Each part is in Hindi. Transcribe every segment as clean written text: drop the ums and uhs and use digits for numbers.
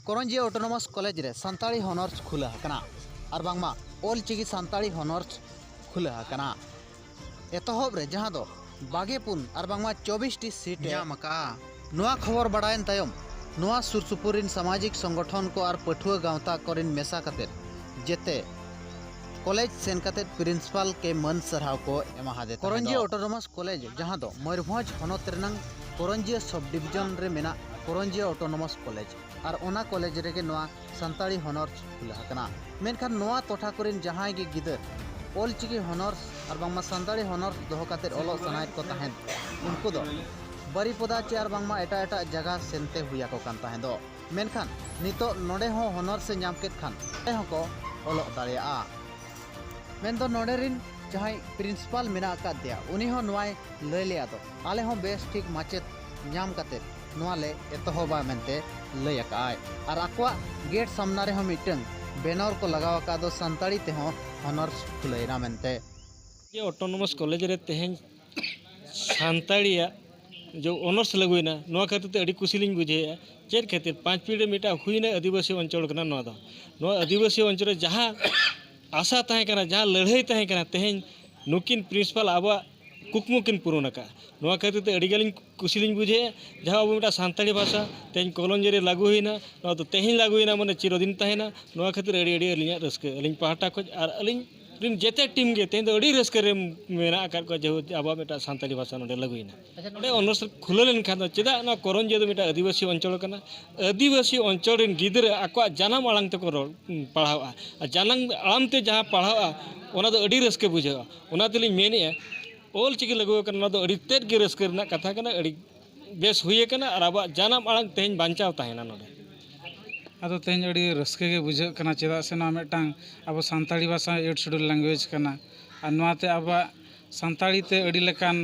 करंजिया ऑटोनोमस कॉलेज रे संताली हॉनर्स खुला हकना और बांगमा ऑल चिकी संताली हॉनर्स खुला हकना एतहब रे जहां दो 22 और बांगमा 24 टी सीट यामका नुआ खबर बड़ायन तायम नुआ सुरसुपुरिन सामाजिक संगठन को और पठुआ गांवता कोरिन मेसा कते जेते कॉलेज सेन कते प्रिंसिपल के मन सरहाव को एमा दे करंजिया ऑटोनोमस कॉलेज जहां दो मयूरभंज हनत रेनंग करंजिया सब डिवीजन रे मेना करंजिया ऑटोनोमस कॉलेज और ओना कॉलेज रे के नोआ संताली हॉनर्स खुला हकना मेनखान नोआ टोठा कोरिन जहां गे गिदर ऑल चिकी हॉनर्स और बांगमा संताली हॉनर्स दोहो कते ओलो सनायत को तहन उनको दो बारीपदा चेयर बांगमा एटा एटा जगह सेनते हुया को कान तहन दो मेनखान नितो नोडे हो हॉनर्स से नाम केत खान हो को ओलो दाड़िया मेन दो नोडे रिन जहां प्रिंसिपल मेना का दिया उनी हो नोय लय लिया दो आले हो बेस ठीक माचेत नाम कते नोआले एतहोबा मेनते लय आकाय और आकवा गेट सामना रे हो मिटन बैनर को लगाव का दो संताड़ी ते हो हॉनर्स खुलेना मेनते ये ऑटोनोमस कॉलेज रे तेहें संताड़िया जो ऑनर्स लगुना नोआ खातिर ते अड़ी खुशी लिंग बुझे चेर खातिर 5 पीढ़ी मिटा हुईना आदिवासी अंचल कना नोआ दो नोआ आदिवासी अंचल जहां आशा तहे कना जहां लड़ाई तहे कना तेहें नुकिन प्रिंसिपल आबा कुकमु किन पूर्ण का नोआ खातिर ते अड़ी गलिंग खुशी लिंग बुझे जहां अब मिटा संताड़ी भाषा तेहें कॉलेज रे लागू होइना नोआ तो तेहें लागू होइना माने चिरदिन तहेना नोआ खातिर अड़ी अड़ी अलिया रस्के अलिंग पहाटा खोज और अलिंग रिन जेते टीम गे तेहें अड़ी रस्के रे मेना आकार को जो आबा मिटा संताड़ी भाषा नोडे लागुइना नोडे ऑनर्स खुले लेन खान चेदा ना करंजिया दो मिटा आदिवासी अंचल कना आदिवासी अंचल रिन गिदरे आको जानम आड़ांग ते को पढ़ावा जानम आड़ाम ते जहां पढ़ावा ओना दो अड़ी रस्के बुझावा ओना तेलिं मेनेआ ऑल चिकी लगू कना दो अड़ी तेज गे रस्के रना कथा कना अड़ी बेस हुए कना और आबा जानम आड़ांग तेहें बांचाव ताहेना नोडे अदो तेज अड़ी रस्के गे बुझे कना चेदा से ना मेटांग अब सानताड़ी भाषा 8 शेड्यूल लैंग्वेज कना और नोआते अब सानताड़ी ते अड़ी लेकान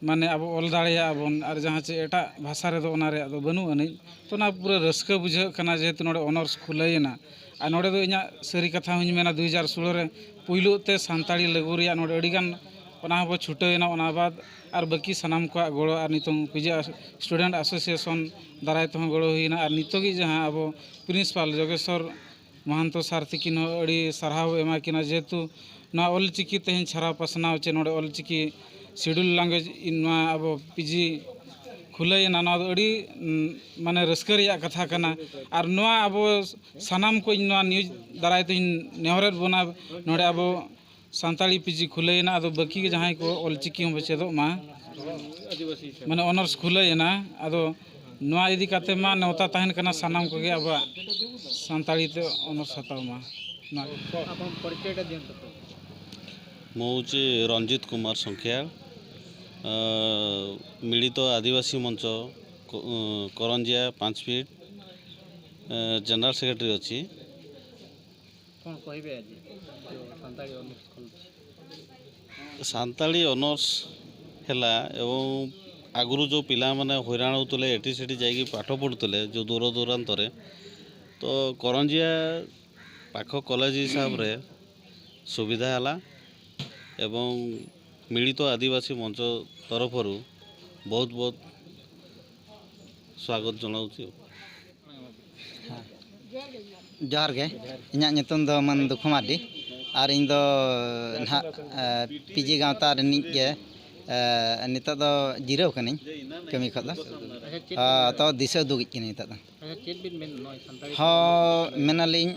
माने अब ऑल दाड़िया बन और जहां चे एटा भाषा रे दो ओना रे दो बनु अनै तो ना पूरा रस्के बुझे कना जेहेतु नोडे ऑनर्स खुलेना और नोडे दो इना सरी कथा हुኝ मेना 2016 रे पुइलो ते सानताड़ी लगू रिया नोडे अड़ी गान ओना बो छुटेना ओना बाद और बाकी सनाम को गड़ो और नितों पिजा स्टूडेंट एसोसिएशन दाराय तो गड़ो हुईना और नितोगी जहां अब प्रिंसिपल जोगेश्वर महंतो सार तकिन अड़ी साराव एमा किना जेहेतु ना ऑल चिकी तेहें छारा पसनाव चे नोडे ऑल चिकी शेड्यूल लैंग्वेज इनवा अब पीजी खुलेना ना अड़ी माने रस्के रिया कथा कना और नोआ अब सनाम को नोआ न्यूज दाराय तो नेहरत बना नोडे अब संताली पीजी खुलेना अदो बाकी के जहां को ऑल चिकी हम बचेदो मा माने ऑनर्स खुलेना अदो नोआ इदी काते मा नेवता तहन कना सनाम को गे अब संताली ते ऑनर्स हताव मा ना अपन परिचय दियन मुझे रंजित कुमार संख्या मिलित आदिवासी मंच करंजिया 5 फीट जनरल सेक्रेटरी अच्छी कौन कहबे आज संताली ऑनर्स सान्ताली ऑनर्स हैला एवं आगुरु जो पिला माने हैरान होतले एटी सेठी जाई पाठ पढ़ुतले जो दूर दूरांत रे तो करंजिया पाख कॉलेज हिसाब रे सुविधा हैला एवं मिलित आदिवासी मंच तरफ बहुत बहुत स्वागत जनाऊँ जोहार गे इᱧᱟᱹᱜ ᱧᱩᱛᱩᱢ ᱫᱚ ᱢᱟᱱ ᱫᱩᱠᱷᱩ ᱢᱟᱨᱰᱤ और ᱤᱧ ᱫᱚ ᱱᱟᱦᱟᱜ ᱯᱤᱡᱤ ᱜᱟᱶᱛᱟ ᱨᱤᱱᱤᱡ ᱜᱮ ᱱᱤᱛᱚᱜ ᱫᱚ ᱡᱤᱨᱟᱹᱣ ᱠᱟᱹᱱᱟᱹᱧ ᱠᱟᱹᱢᱤ ᱠᱷᱚᱱ ᱫᱚ ᱛᱚ ᱫᱤᱥᱟᱹ ᱩᱫᱩᱜᱤᱡ ᱠᱟᱹᱱᱟᱹᱧ ᱱᱤᱛᱚᱜ ᱫᱚ ᱦᱚᱸ ᱢᱮᱱᱟᱞᱤᱧ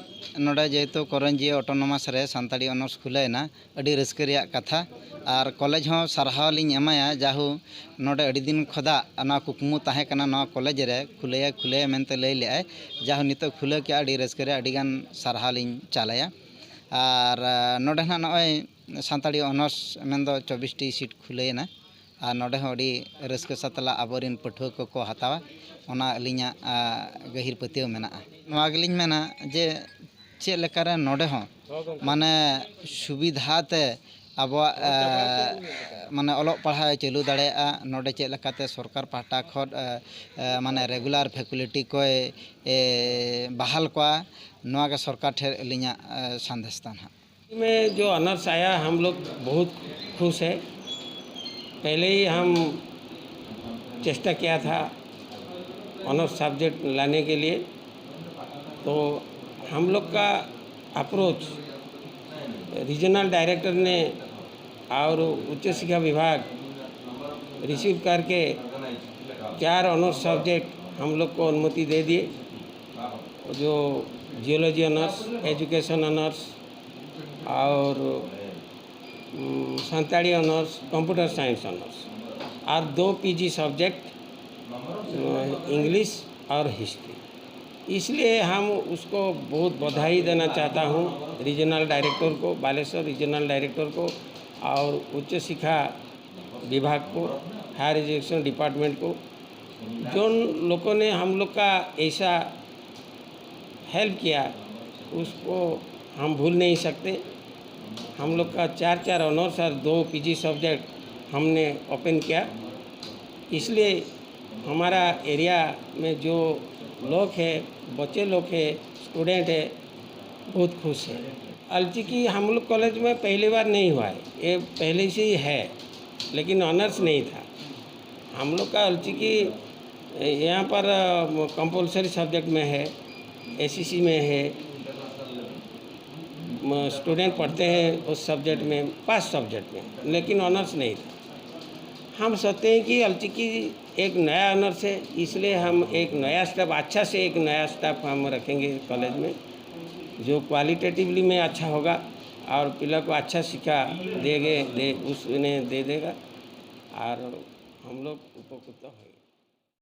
ᱱᱚᱰᱮ ᱡᱮᱦᱮᱛु करंजिया ऑटोनोमस रे संताड़ी ऑनर्स खुलेना अड़ी रस्के रिया कथा और कॉलेज हो सारहाव लिंग एमाया जाहू नोडे अड़ी दिन खोदा ना कुकमु ताहे कना ना कॉलेज रे खुले मेनते लय लेआय जाहू नितो खुले के अड़ी रस्के रे अड़ी गान सारहाव लिंग चालाया और नोडे ना नय संताड़ी ऑनर्स मेन दो 24 टी सीट खुलेना और नोडे हो अड़ी रस्के सतला आबोरिन पठुआ को हतावा ओना अलिङा गहिर पतियो मेना नोआ गेलिङ मेना जे चे लेकारे नोडे हो माने सुविधाते अब माने ओलोग पढ़ा चालू दाड़ेया नोडे चे लेकाते सरकार पाहटा खन माने रेगुलर फैकल्टी को बहाल को नोआ के सरकार ठेर अलिङा संदेश ताना में जो ऑनर्स आया हम लोग बहुत खुश है। पहले ही हम चेष्टा किया था ऑनर्स सब्जेक्ट लाने के लिए तो हम लोग का अप्रोच रीजनल डायरेक्टर ने और उच्च शिक्षा विभाग रिसीव करके 4 ऑनर्स सब्जेक्ट हम लोग को अनुमति दे दिए, जो जियोलॉजी ऑनर्स, एजुकेशन ऑनर्स और Santali honours, computer science honours और 2 पीजी सब्जेक्ट इंग्लिश और हिस्ट्री। इसलिए हम उसको बहुत बधाई देना चाहता हूँ रीजनल डायरेक्टर को, बालेश्वर रीजनल डायरेक्टर को और उच्च शिक्षा विभाग को, हायर एजुकेशन डिपार्टमेंट को, जो लोगों ने हम लोग का ऐसा हेल्प किया उसको हम भूल नहीं सकते। हम लोग का 4 ऑनर्स और 2 पीजी सब्जेक्ट हमने ओपन किया, इसलिए हमारा एरिया में जो लोग हैं, बच्चे लोग हैं, स्टूडेंट है, बहुत खुश है। अलचिकी हम लोग कॉलेज में पहली बार नहीं हुआ है, ये पहले से ही है, लेकिन ऑनर्स नहीं था। हम लोग का अलचिकी यहाँ पर कंपलसरी सब्जेक्ट में है, एसीसी में है, स्टूडेंट पढ़ते हैं उस सब्जेक्ट में, 5 सब्जेक्ट में, लेकिन ऑनर्स नहीं था। हम सोचते हैं कि अलचिकी एक नया ऑनर्स है, इसलिए हम एक नया स्टाफ, अच्छा से एक नया स्टाफ हम रखेंगे कॉलेज में, जो क्वालिटेटिवली में अच्छा होगा और पिला को अच्छा शिक्षा उसने दे देगा और हम लोग उपकृत होंगे।